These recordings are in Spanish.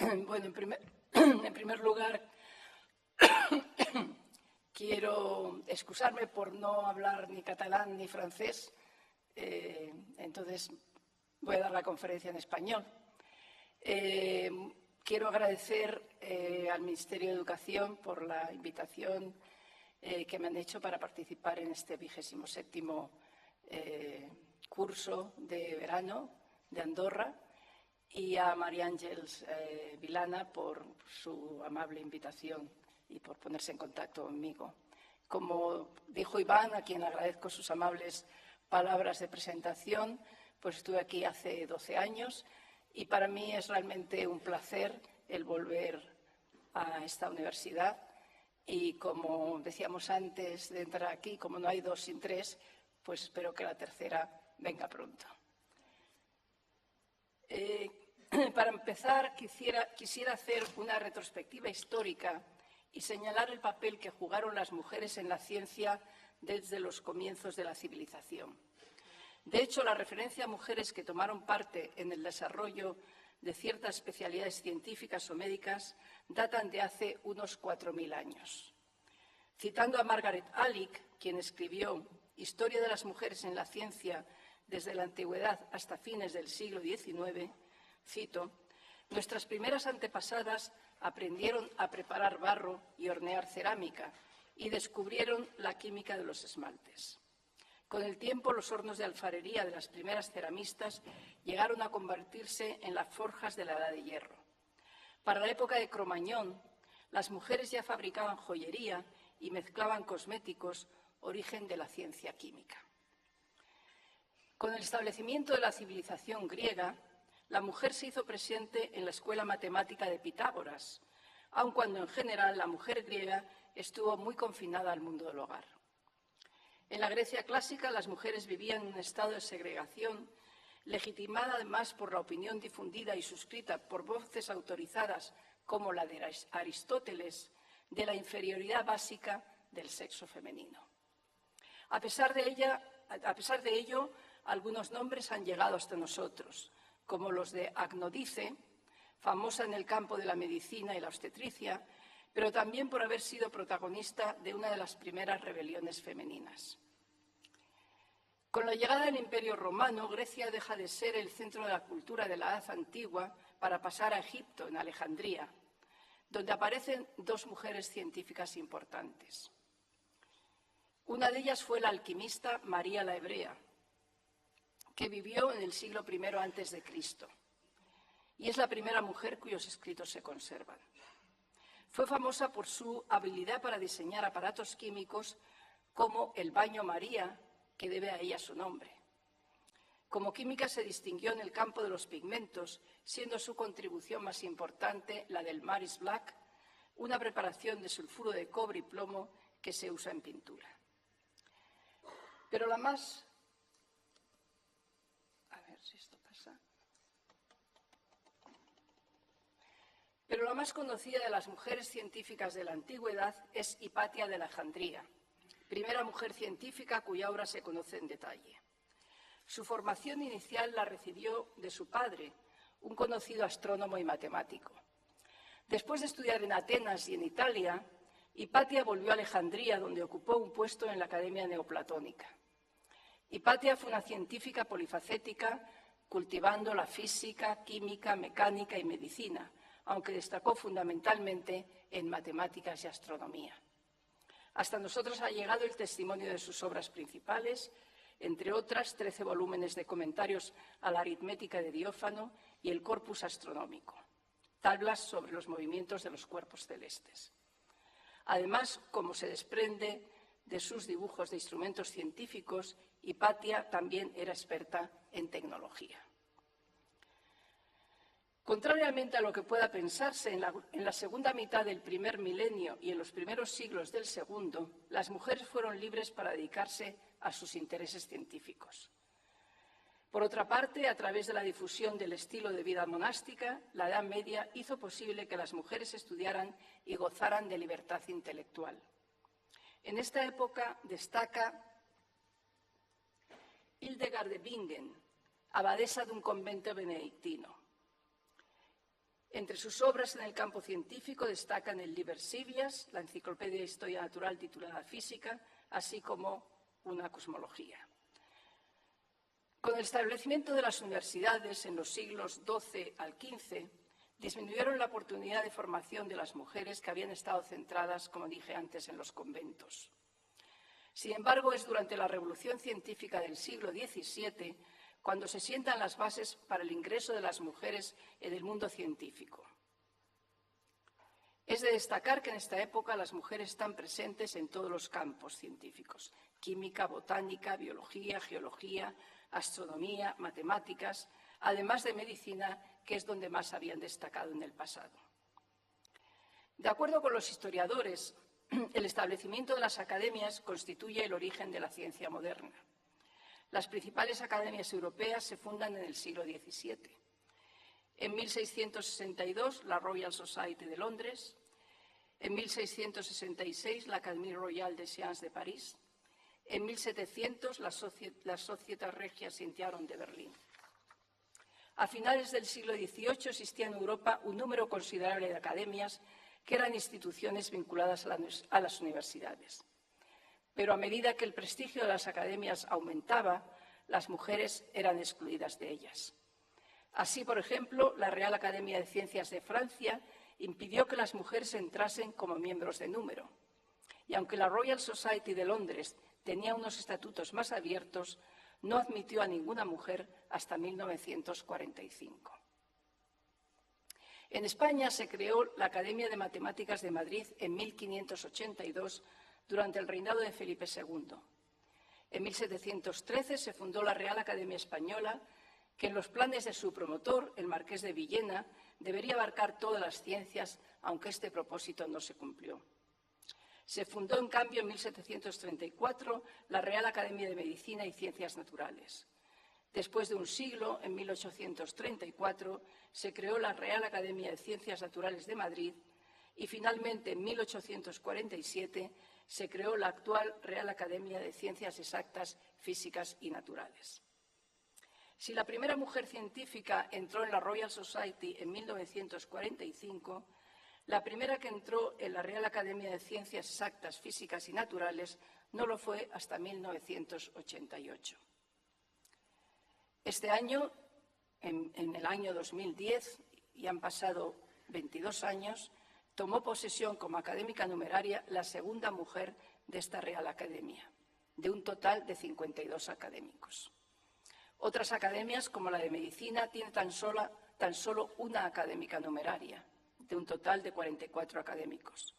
Bueno, en primer lugar, quiero excusarme por no hablar ni catalán ni francés, entonces voy a dar la conferencia en español. Quiero agradecer al Ministerio de Educación por la invitación que me han hecho para participar en este 27º curso de verano de Andorra, y a María Ángeles Vilana por su amable invitación y por ponerse en contacto conmigo. Como dijo Iván, a quien agradezco sus amables palabras de presentación, pues estuve aquí hace 12 años y para mí es realmente un placer el volver a esta universidad. Y como decíamos antes de entrar aquí, como no hay 2 sin 3, pues espero que la tercera venga pronto. Para empezar, quisiera hacer una retrospectiva histórica y señalar el papel que jugaron las mujeres en la ciencia desde los comienzos de la civilización. De hecho, la referencia a mujeres que tomaron parte en el desarrollo de ciertas especialidades científicas o médicas datan de hace unos 4000 años. Citando a Margaret Alick, quien escribió Historia de las mujeres en la ciencia desde la antigüedad hasta fines del siglo XIX, cito: nuestras primeras antepasadas aprendieron a preparar barro y hornear cerámica y descubrieron la química de los esmaltes. Con el tiempo, los hornos de alfarería de las primeras ceramistas llegaron a convertirse en las forjas de la Edad de Hierro. Para la época de Cromañón, las mujeres ya fabricaban joyería y mezclaban cosméticos, origen de la ciencia química. Con el establecimiento de la civilización griega, la mujer se hizo presente en la escuela matemática de Pitágoras, aun cuando en general la mujer griega estuvo muy confinada al mundo del hogar. En la Grecia clásica, las mujeres vivían en un estado de segregación, legitimada además por la opinión difundida y suscrita por voces autorizadas como la de Aristóteles, de la inferioridad básica del sexo femenino. A pesar de ello, algunos nombres han llegado hasta nosotros, como los de Agnodice, famosa en el campo de la medicina y la obstetricia, pero también por haber sido protagonista de una de las primeras rebeliones femeninas. Con la llegada del Imperio Romano, Grecia deja de ser el centro de la cultura de la Edad Antigua para pasar a Egipto, en Alejandría, donde aparecen 2 mujeres científicas importantes. Una de ellas fue la alquimista María la Hebrea, que vivió en el siglo I a.C. y es la primera mujer cuyos escritos se conservan. Fue famosa por su habilidad para diseñar aparatos químicos como el baño María, que debe a ella su nombre. Como química se distinguió en el campo de los pigmentos, siendo su contribución más importante la del Maris Black, una preparación de sulfuro de cobre y plomo que se usa en pintura. Pero la más conocida de las mujeres científicas de la antigüedad es Hipatia de Alejandría, primera mujer científica cuya obra se conoce en detalle. Su formación inicial la recibió de su padre, un conocido astrónomo y matemático. Después de estudiar en Atenas y en Italia, Hipatia volvió a Alejandría, donde ocupó un puesto en la Academia Neoplatónica. Hipatia fue una científica polifacética, cultivando la física, química, mecánica y medicina, aunque destacó fundamentalmente en matemáticas y astronomía. Hasta nosotros ha llegado el testimonio de sus obras principales, entre otras 13 volúmenes de comentarios a la aritmética de Diófano y el Corpus Astronómico, tablas sobre los movimientos de los cuerpos celestes. Además, como se desprende de sus dibujos de instrumentos científicos, Hipatia también era experta en tecnología. Contrariamente a lo que pueda pensarse, en la segunda mitad del primer milenio y en los primeros siglos del segundo, las mujeres fueron libres para dedicarse a sus intereses científicos. Por otra parte, a través de la difusión del estilo de vida monástica, la Edad Media hizo posible que las mujeres estudiaran y gozaran de libertad intelectual. En esta época destaca Hildegard de Bingen, abadesa de un convento benedictino. Entre sus obras en el campo científico destacan el Liber Sivias, la enciclopedia de historia natural titulada Física, así como una cosmología. Con el establecimiento de las universidades en los siglos XII al XV, disminuyeron la oportunidad de formación de las mujeres que habían estado centradas, como dije antes, en los conventos. Sin embargo, es durante la Revolución Científica del siglo XVII cuando se sientan las bases para el ingreso de las mujeres en el mundo científico. Es de destacar que en esta época las mujeres están presentes en todos los campos científicos: química, botánica, biología, geología, astronomía, matemáticas, además de medicina, que es donde más habían destacado en el pasado. De acuerdo con los historiadores, el establecimiento de las academias constituye el origen de la ciencia moderna. Las principales academias europeas se fundan en el siglo XVII. En 1662, la Royal Society de Londres. En 1666, la Académie Royale des Sciences de París. En 1700, la Societas Regia Scientiarum de Berlín. A finales del siglo XVIII existía en Europa un número considerable de academias que eran instituciones vinculadas a las universidades. Pero a medida que el prestigio de las academias aumentaba, las mujeres eran excluidas de ellas. Así, por ejemplo, la Real Academia de Ciencias de Francia impidió que las mujeres entrasen como miembros de número. Y aunque la Royal Society de Londres tenía unos estatutos más abiertos, no admitió a ninguna mujer hasta 1945. En España se creó la Academia de Matemáticas de Madrid en 1582 durante el reinado de Felipe II. En 1713 se fundó la Real Academia Española, que en los planes de su promotor, el marqués de Villena, debería abarcar todas las ciencias, aunque este propósito no se cumplió. Se fundó, en cambio, en 1734 la Real Academia de Medicina y Ciencias Naturales. Después de un siglo, en 1834, se creó la Real Academia de Ciencias Naturales de Madrid y, finalmente, en 1847, se creó la actual Real Academia de Ciencias Exactas, Físicas y Naturales. Si la primera mujer científica entró en la Royal Society en 1945, la primera que entró en la Real Academia de Ciencias Exactas, Físicas y Naturales no lo fue hasta 1988. Este año, en el año 2010, y han pasado 22 años, tomó posesión como académica numeraria la segunda mujer de esta Real Academia, de un total de 52 académicos. Otras academias, como la de Medicina, tienen tan solo una académica numeraria, de un total de 44 académicos.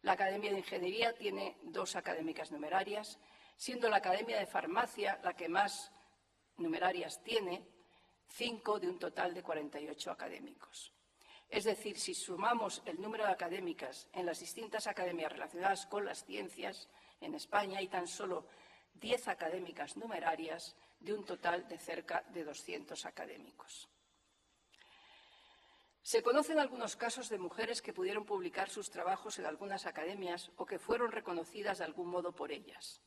La Academia de Ingeniería tiene 2 académicas numerarias, siendo la Academia de Farmacia la que más numerarias tiene, 5 de un total de 48 académicos. Es decir, si sumamos el número de académicas en las distintas academias relacionadas con las ciencias, en España hay tan solo 10 académicas numerarias de un total de cerca de 200 académicos. Se conocen algunos casos de mujeres que pudieron publicar sus trabajos en algunas academias o que fueron reconocidas de algún modo por ellas.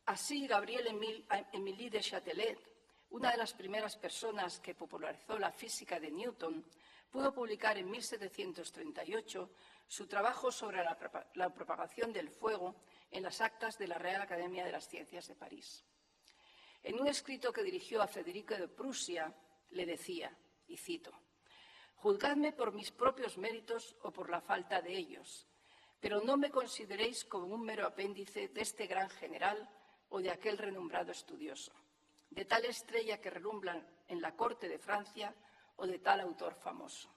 Así, Gabrielle Émilie de Châtelet, una de las primeras personas que popularizó la física de Newton, pudo publicar en 1738 su trabajo sobre la propagación del fuego en las actas de la Real Academia de las Ciencias de París. En un escrito que dirigió a Federico de Prusia, le decía, y cito: «Juzgadme por mis propios méritos o por la falta de ellos, pero no me consideréis como un mero apéndice de este gran general o de aquel renombrado estudioso, de tal estrella que relumbran en la corte de Francia o de tal autor famoso.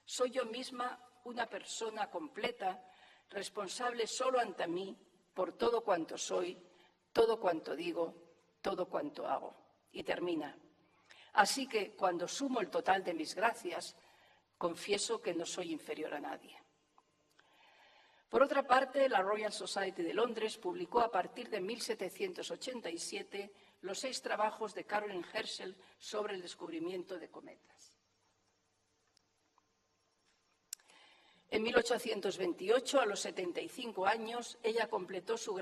Soy yo misma una persona completa, responsable solo ante mí por todo cuanto soy, todo cuanto digo, todo cuanto hago». Y termina: «Así que, cuando sumo el total de mis gracias, confieso que no soy inferior a nadie». Por otra parte, la Royal Society de Londres publicó a partir de 1787 los 6 trabajos de Caroline Herschel sobre el descubrimiento de cometas. En 1828, a los 75 años, ella completó su